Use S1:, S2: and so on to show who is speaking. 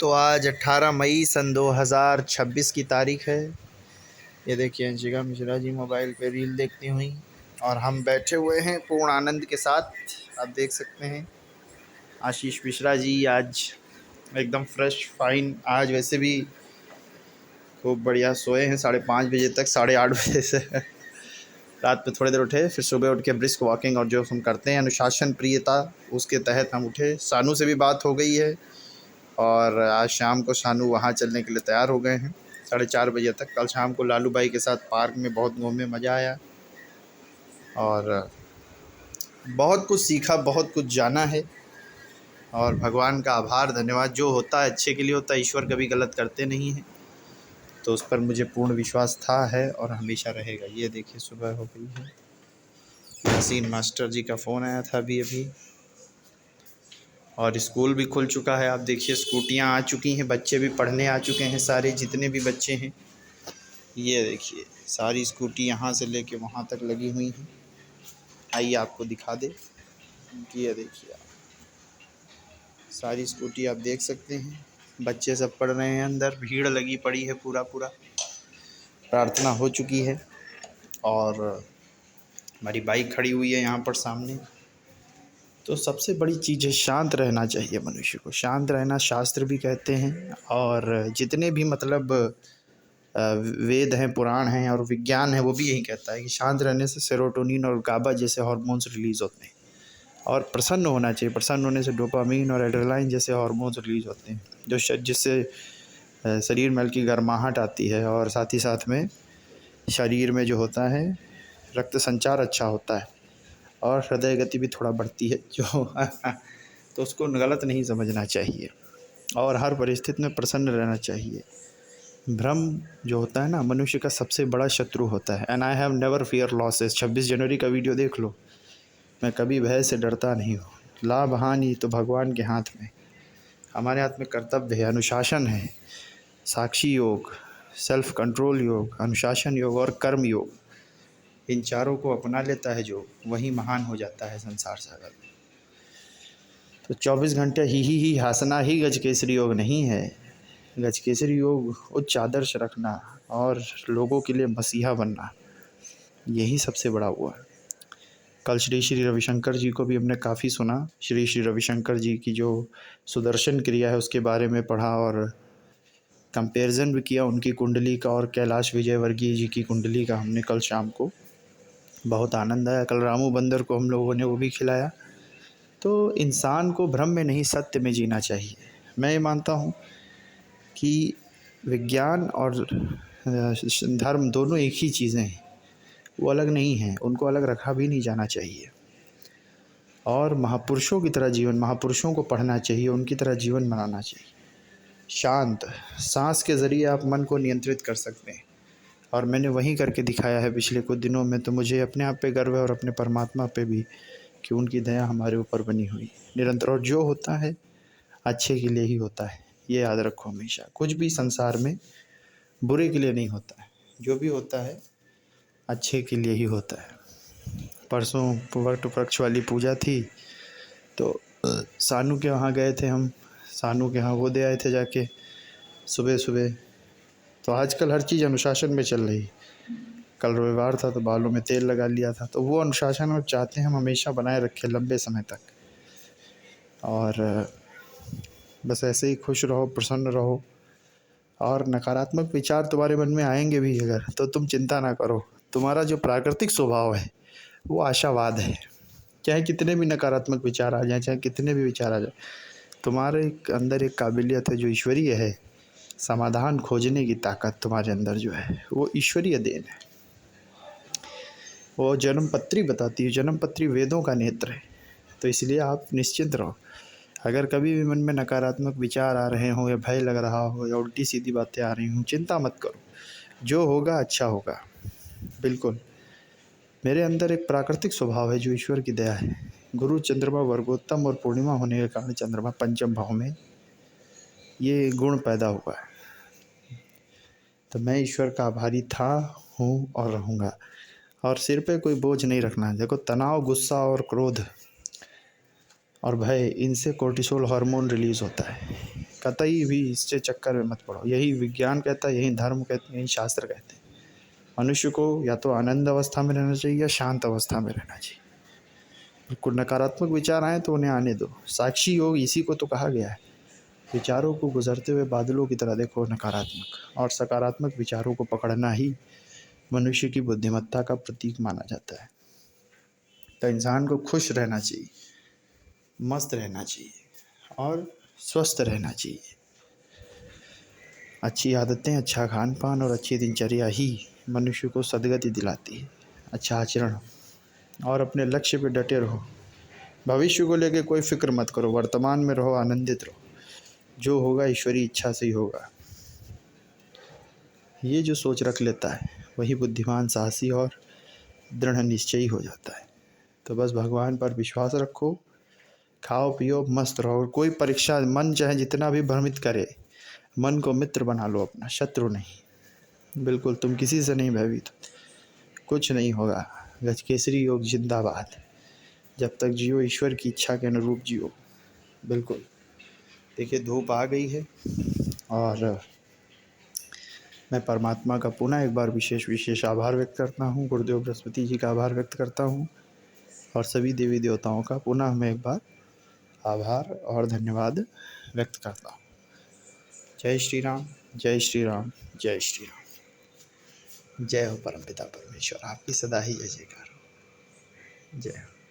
S1: तो आज 18 मई सन 2026 की तारीख है। ये देखिए अंशिका मिश्रा जी मोबाइल पे रील देखती हुई और हम बैठे हुए हैं पूर्ण आनंद के साथ। आप देख सकते हैं आशीष मिश्रा जी आज एकदम फ्रेश फाइन। आज वैसे भी खूब बढ़िया सोए हैं 5:30 बजे तक, 8:30 बजे से रात में थोड़ी देर उठे, फिर सुबह उठ के ब्रिस्क वॉकिंग और जो हम करते हैं अनुशासन प्रियता, उसके तहत हम उठे। सानू से भी बात हो गई है और आज शाम को शानू वहाँ चलने के लिए तैयार हो गए हैं 4:30 बजे तक। कल शाम को लालू भाई के साथ पार्क में बहुत घूमे, मज़ा आया और बहुत कुछ सीखा, बहुत कुछ जाना है। और भगवान का आभार धन्यवाद, जो होता है अच्छे के लिए होता है, ईश्वर कभी गलत करते नहीं हैं, तो उस पर मुझे पूर्ण विश्वास था, है और हमेशा रहेगा। ये देखिए सुबह हो गई है, हसीन मास्टर जी का फ़ोन आया था अभी अभी और स्कूल भी खुल चुका है। आप देखिए स्कूटियाँ आ चुकी हैं, बच्चे भी पढ़ने आ चुके हैं, सारे जितने भी बच्चे हैं। ये देखिए सारी स्कूटी यहाँ से लेके वहाँ तक लगी हुई हैं। आइए आपको दिखा दे। ये देखिए सारी स्कूटी आप देख सकते हैं, बच्चे सब पढ़ रहे हैं, अंदर भीड़ लगी पड़ी है, पूरा प्रार्थना हो चुकी है और हमारी बाइक खड़ी हुई है यहाँ पर सामने। तो सबसे बड़ी चीज़ है शांत रहना चाहिए मनुष्य को। शांत रहना शास्त्र भी कहते हैं और जितने भी मतलब वेद हैं, पुराण हैं और विज्ञान है, वो भी यही कहता है कि शांत रहने से सेरोटोनिन और गाबा जैसे हार्मोन्स रिलीज़ होते हैं और प्रसन्न होना चाहिए। प्रसन्न होने से डोपामीन और एड्रेनालाइन जैसे हार्मोन्स रिलीज़ होते हैं, जो जिससे शरीर में हल्की गर्माहट आती है और साथ ही साथ में शरीर में जो होता है रक्त संचार अच्छा होता है और हृदय गति भी थोड़ा बढ़ती है जो तो उसको गलत नहीं समझना चाहिए और हर परिस्थिति में प्रसन्न रहना चाहिए। भ्रम जो होता है ना, मनुष्य का सबसे बड़ा शत्रु होता है। And I have never fear losses. 26 जनवरी का वीडियो देख लो, मैं कभी भय से डरता नहीं हूँ। लाभ हानि तो भगवान के हाथ में, हमारे हाथ में कर्तव्य है, अनुशासन है, साक्षी योग, सेल्फ कंट्रोल योग, अनुशासन योग और कर्म योग। इन चारों को अपना लेता है जो, वही महान हो जाता है संसार सागर में। तो 24 घंटे ही हासना ही गजकेसरी योग नहीं है। गजकेसरी योग उच्च आदर्श रखना और लोगों के लिए मसीहा बनना, यही सबसे बड़ा हुआ है। कल श्री श्री रविशंकर जी को भी हमने काफ़ी सुना। श्री श्री रविशंकर जी की जो सुदर्शन क्रिया है उसके बारे में पढ़ा और कंपैरिजन भी किया उनकी कुंडली का और कैलाश विजयवर्गीय जी की कुंडली का हमने कल शाम को। बहुत आनंद आया। कल रामू बंदर को हम लोगों ने वो भी खिलाया। तो इंसान को भ्रम में नहीं, सत्य में जीना चाहिए। मैं ये मानता हूँ कि विज्ञान और धर्म दोनों एक ही चीज़ें हैं, वो अलग नहीं हैं, उनको अलग रखा भी नहीं जाना चाहिए। और महापुरुषों की तरह जीवन, महापुरुषों को पढ़ना चाहिए, उनकी तरह जीवन बनाना चाहिए। शांत सांस के ज़रिए आप मन को नियंत्रित कर सकते हैं और मैंने वही करके दिखाया है पिछले कुछ दिनों में। तो मुझे अपने आप पे गर्व है और अपने परमात्मा पे भी कि उनकी दया हमारे ऊपर बनी हुई निरंतर। और जो होता है अच्छे के लिए ही होता है, ये याद रखो हमेशा। कुछ भी संसार में बुरे के लिए नहीं होता है, जो भी होता है अच्छे के लिए ही होता है। परसों वट वृक्ष वाली पूजा थी तो सानू के वहाँ गए थे हम, सानू के यहाँ वो दे आए थे जाके सुबह सुबह। तो आजकल हर चीज़ अनुशासन में चल रही। कल रविवार था तो बालों में तेल लगा लिया था, तो वो अनुशासन और चाहते हैं हम हमेशा बनाए रखें लंबे समय तक। और बस ऐसे ही खुश रहो, प्रसन्न रहो और नकारात्मक विचार तुम्हारे मन में आएंगे भी अगर, तो तुम चिंता ना करो। तुम्हारा जो प्राकृतिक स्वभाव है वो आशावाद है। चाहे कितने भी नकारात्मक विचार आ जाए, चाहे कितने भी विचार आ जाए, तुम्हारे अंदर एक काबिलियत है जो ईश्वरीय है। समाधान खोजने की ताकत तुम्हारे अंदर जो है वो ईश्वरीय देन है। वो जन्मपत्री बताती है, जन्मपत्री वेदों का नेत्र है। तो इसलिए आप निश्चिंत रहो। अगर कभी भी मन में नकारात्मक विचार आ रहे हों या भय लग रहा हो या उल्टी सीधी बातें आ रही हों, चिंता मत करो, जो होगा अच्छा होगा। बिल्कुल मेरे अंदर एक प्राकृतिक स्वभाव है जो ईश्वर की दया है। गुरु चंद्रमा वर्गोत्तम और पूर्णिमा होने के कारण चंद्रमा पंचम भाव में ये गुण पैदा हुआ है। तो मैं ईश्वर का आभारी था, हूँ और रहूँगा। और सिर पे कोई बोझ नहीं रखना है। देखो तनाव, गुस्सा और क्रोध और भय, इनसे कोर्टिसोल हार्मोन रिलीज़ होता है। कतई भी इससे चक्कर में मत पड़ो। यही विज्ञान कहता है, यही धर्म कहते हैं, यही शास्त्र कहते हैं। मनुष्य को या तो आनंद अवस्था में रहना चाहिए या शांत अवस्था में रहना चाहिए। कुछ नकारात्मक विचार आए तो उन्हें आने दो। साक्षी योग इसी को तो कहा गया है। विचारों को गुजरते हुए बादलों की तरह देखो नकारात्मक, और सकारात्मक विचारों को पकड़ना ही मनुष्य की बुद्धिमत्ता का प्रतीक माना जाता है। तो इंसान को खुश रहना चाहिए, मस्त रहना चाहिए और स्वस्थ रहना चाहिए। अच्छी आदतें, अच्छा खान पान और अच्छी दिनचर्या ही मनुष्य को सद्गति दिलाती है। अच्छा आचरण और अपने लक्ष्य पे डटे रहो। भविष्य को लेके कोई फिक्र मत करो, वर्तमान में रहो, आनंदित रहो। जो होगा ईश्वरी इच्छा से ही होगा। ये जो सोच रख लेता है वही बुद्धिमान, साहसी और दृढ़ निश्चयी हो जाता है। तो बस भगवान पर विश्वास रखो, खाओ पियो मस्त रहो। कोई परीक्षा, मन चाहे जितना भी भ्रमित करे, मन को मित्र बना लो अपना, शत्रु नहीं। बिल्कुल तुम किसी से नहीं भयभीत, कुछ नहीं होगा। गजकेसरी योग जिंदाबाद। जब तक जियो ईश्वर की इच्छा के अनुरूप जियो। बिल्कुल। देखिए धूप आ गई है और मैं परमात्मा का पुनः एक बार विशेष आभार व्यक्त करता हूँ। गुरुदेव बृहस्पति जी का आभार व्यक्त करता हूँ और सभी देवी देवताओं का पुनः मैं एक बार आभार और धन्यवाद व्यक्त करता हूँ। जय श्री राम, जय श्री राम, जय श्री राम। जय हो परमपिता परमेश्वर, आपकी सदा ही जय जयकार हो। जय हो।